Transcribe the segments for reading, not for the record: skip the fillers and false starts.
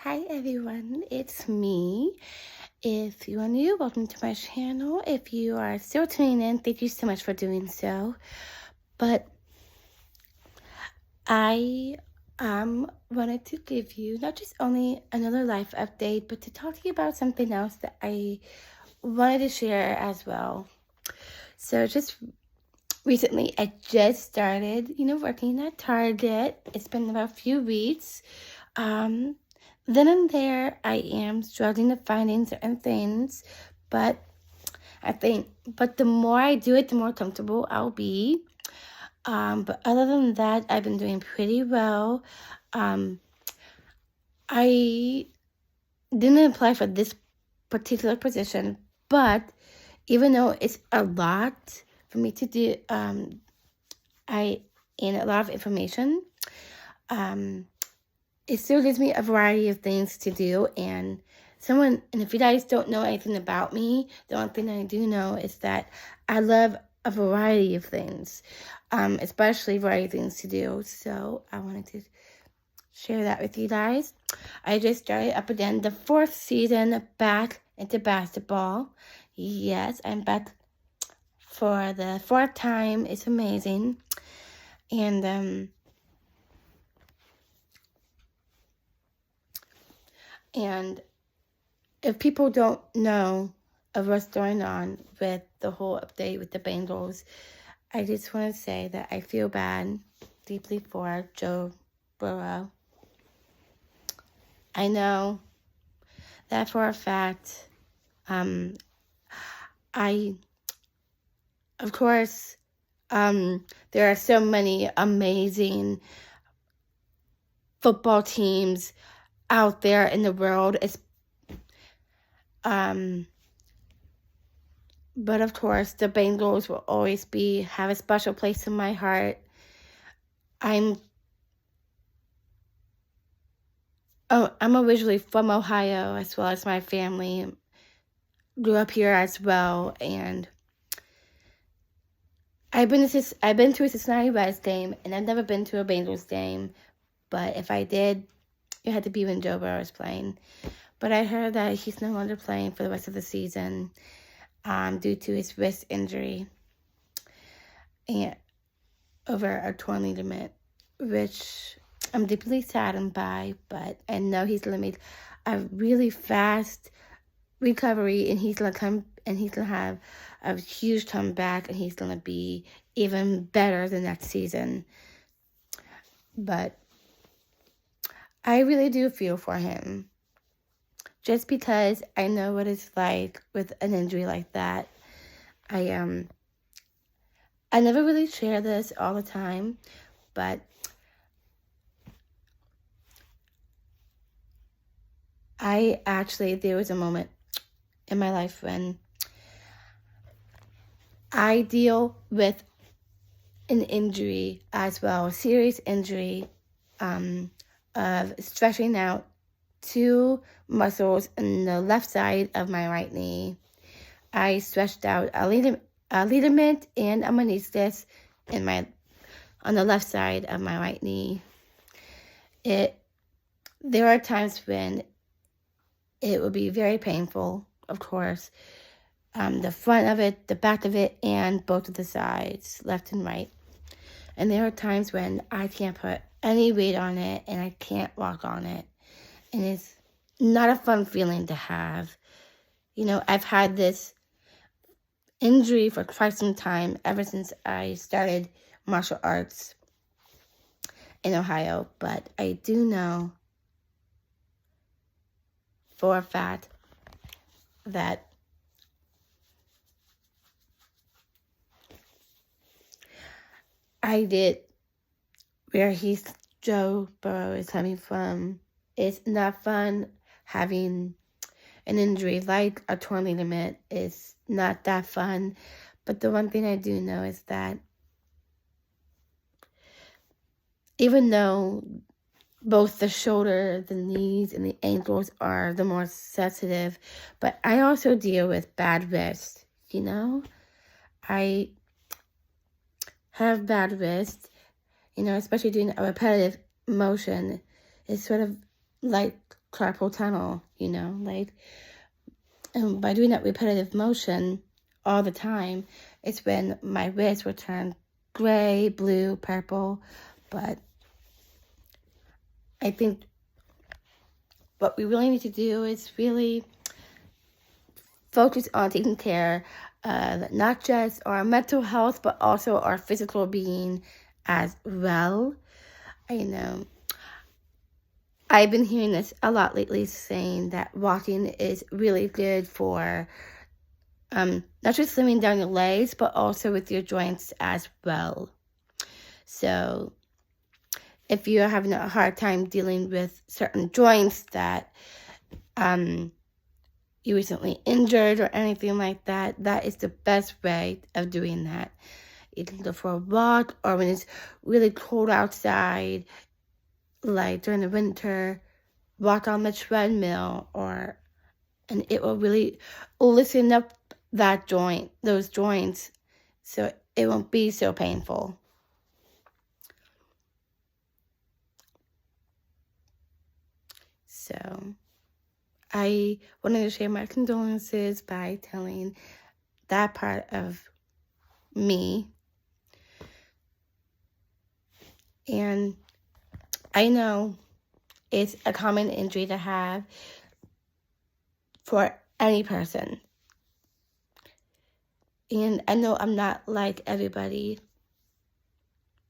Hi everyone, it's me. If you are new, welcome to my channel. If you are still tuning in, thank you so much for doing so. But I wanted to give you not just only another life update, but to talk to you about something else that I wanted to share as well. So just recently, I just started, working at Target. It's been about a few weeks. Um, then and there, I am struggling to finding certain things, but but the more I do it, the more comfortable I'll be. But other than that, I've been doing pretty well. Um, I didn't apply for this particular position, but even though it's a lot for me to do, I and a lot of information. Um, it still gives me a variety of things to do, and if you guys don't know anything about me, the only thing I do know is that I love a variety of things, especially variety of things to do. So I wanted to share that with you guys. I just started up again the 4th season back into basketball. Yes, I'm back for the 4th time. It's amazing. And if people don't know of what's going on with the whole update with the Bengals, I just want to say that I feel bad deeply for Joe Burrow. I know that for a fact. Of course, there are so many amazing football teams out there in the world. But of course, the Bengals will always have a special place in my heart. I'm originally from Ohio, as well as my family grew up here as well, and I've been to a Cincinnati Reds game, and I've never been to a Bengals game. But if I did, it had to be when Joe Burrow was playing. But I heard that he's no longer playing for the rest of the season, due to his wrist injury and over a torn ligament, which I'm deeply saddened by. But I know he's gonna make a really fast recovery, and he's gonna have a huge comeback, and he's gonna be even better the next season. But I really do feel for him, just because I know what it's like with an injury like that. I never really share this all the time, but there was a moment in my life when I deal with an injury as well, a serious injury, of stretching out 2 muscles in the left side of my right knee. I stretched out a ligament and a meniscus on the left side of my right knee. There are times when it would be very painful, of course. The front of it, the back of it, and both of the sides, left and right. And there are times when I can't put any weight on it, and I can't walk on it. And it's not a fun feeling to have. I've had this injury for quite some time, ever since I started martial arts in Ohio. But I do know for a fact that I did where Joe Burrow is coming from. It's not fun having an injury like a torn ligament. It's not that fun. But the one thing I do know is that even though both the shoulder, the knees, and the ankles are the more sensitive, but I also deal with bad wrists, I have bad wrists, especially doing a repetitive motion. It's sort of like carpal tunnel, like, and by doing that repetitive motion all the time, it's when my wrists will turn gray, blue, purple. But I think what we really need to do is really focus on taking care of not just our mental health, but also our physical being as well. I've been hearing this a lot lately, saying that walking is really good for not just slimming down your legs, but also with your joints as well. So if you're having a hard time dealing with certain joints that you recently injured or anything like that, that is the best way of doing that. You can go for a walk, or when it's really cold outside, like during the winter, walk on the treadmill, and it will really loosen up those joints, so it won't be so painful. So I wanted to share my condolences by telling that part of me. And I know it's a common injury to have for any person. And I know I'm not like everybody,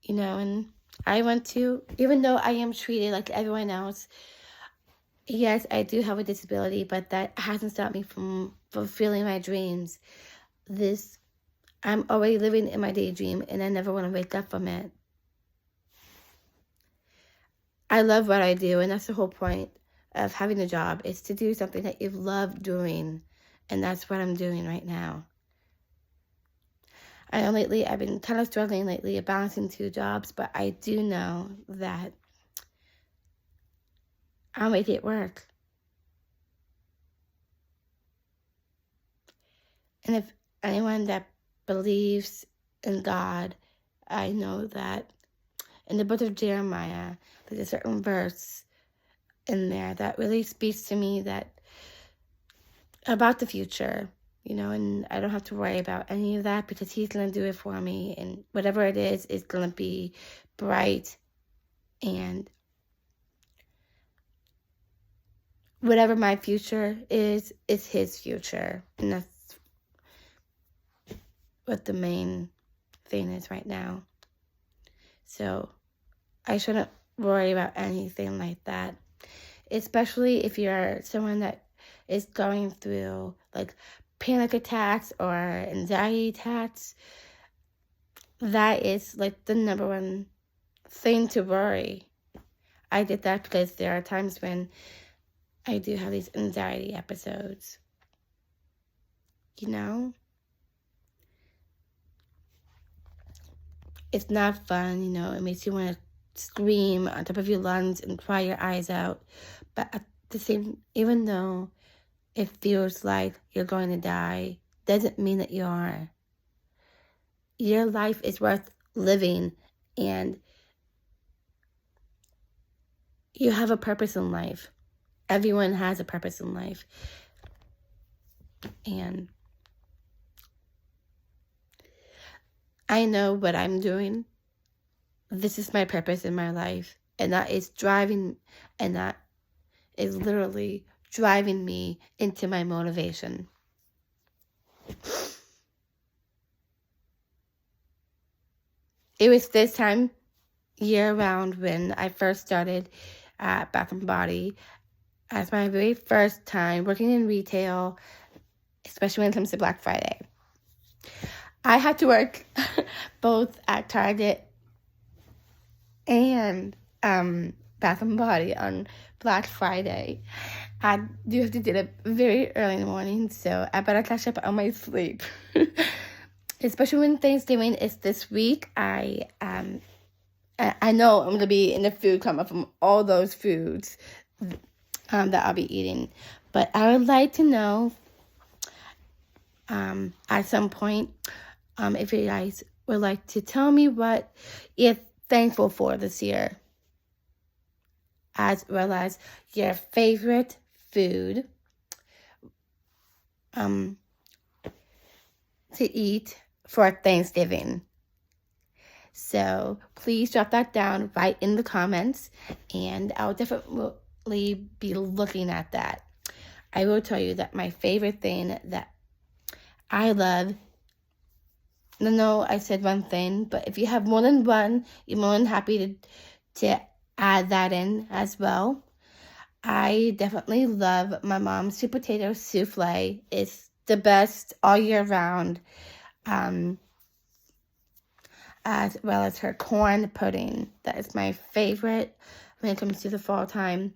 and I want to, even though I am treated like everyone else, yes, I do have a disability, but that hasn't stopped me from fulfilling my dreams. I'm already living in my daydream, and I never want to wake up from it. I love what I do, and that's the whole point of having a job, is to do something that you love doing, and that's what I'm doing right now. I know lately I've been kind of struggling balancing 2 jobs, but I do know that I'll make it work. And if anyone that believes in God, I know that in the book of Jeremiah, there's a certain verse in there that really speaks to me about the future, and I don't have to worry about any of that, because he's going to do it for me, and whatever it is going to be bright, and whatever my future is his future, and that's what the main thing is right now. So I shouldn't worry about anything like that, especially if you're someone that is going through like panic attacks or anxiety attacks. That is like the number one thing to worry. I did that because there are times when I do have these anxiety episodes. It's not fun, it makes you want to scream on top of your lungs and cry your eyes out. But at the same, even though it feels like you're going to die, doesn't mean that you are. Your life is worth living, and you have a purpose in life. Everyone has a purpose in life. And I know what I'm doing. This is my purpose in my life. And that is literally driving me into my motivation. It was this time year round when I first started at Bath & Body as my very first time working in retail, especially when it comes to Black Friday. I had to work both at Target and Bath & Body on Black Friday. I do have to do it very early in the morning, so I better catch up on my sleep. Especially when Thanksgiving is this week, I know I'm going to be in the food coma from all those foods that I'll be eating. But I would like to know at some point if you guys would like to tell me what you're thankful for this year. as well as your favorite food to eat for Thanksgiving. So please drop that down right in the comments, and I'll definitely be looking at that. I will tell you that my favorite thing that I love, no, I said one thing, but if you have more than one, you're more than happy to add that in as well. I definitely love my mom's sweet potato souffle. It's the best all year round. As well as her corn pudding. That is my favorite when it comes to the fall time.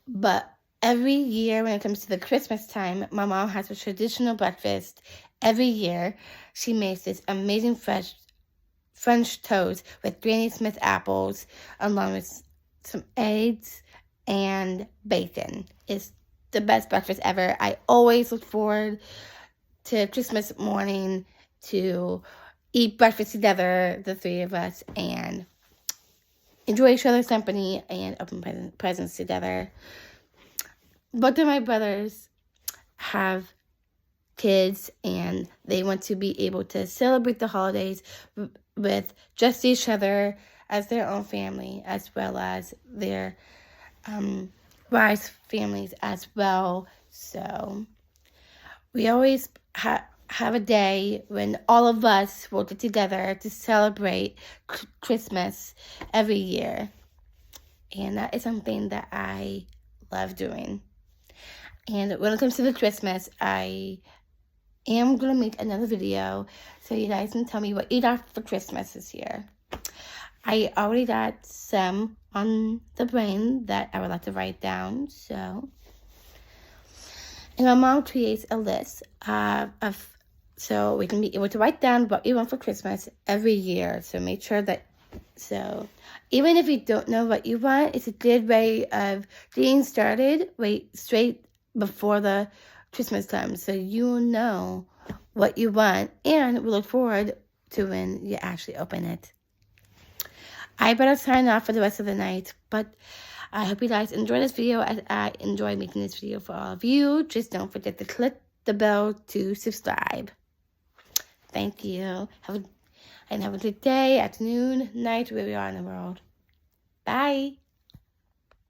But every year when it comes to the Christmas time, my mom has a traditional breakfast. Every year, she makes this amazing fresh French toast with Granny Smith apples, along with some eggs and bacon. It's the best breakfast ever. I always look forward to Christmas morning to eat breakfast together, the three of us, and enjoy each other's company and open presents together. Both of my brothers have kids, and they want to be able to celebrate the holidays with just each other as their own family, as well as their wives' families as well. So we always have a day when all of us will get together to celebrate Christmas every year. And that is something that I love doing. And when it comes to the Christmas, I am going to make another video so you guys can tell me what you got for Christmas this year. I already got some on the brain that I would like to write down, so. And my mom creates a list so we can be able to write down what we want for Christmas every year. So make sure that, so even if you don't know what you want, it's a good way of getting started straight before the Christmas comes. So you know what you want, and we look forward to when you actually open it. I better sign off for the rest of the night, but I hope you guys enjoy this video as I enjoy making this video for all of you. Just don't forget to click the bell to subscribe. Thank you. Have a good day, afternoon, night, wherever you are in the world. Bye.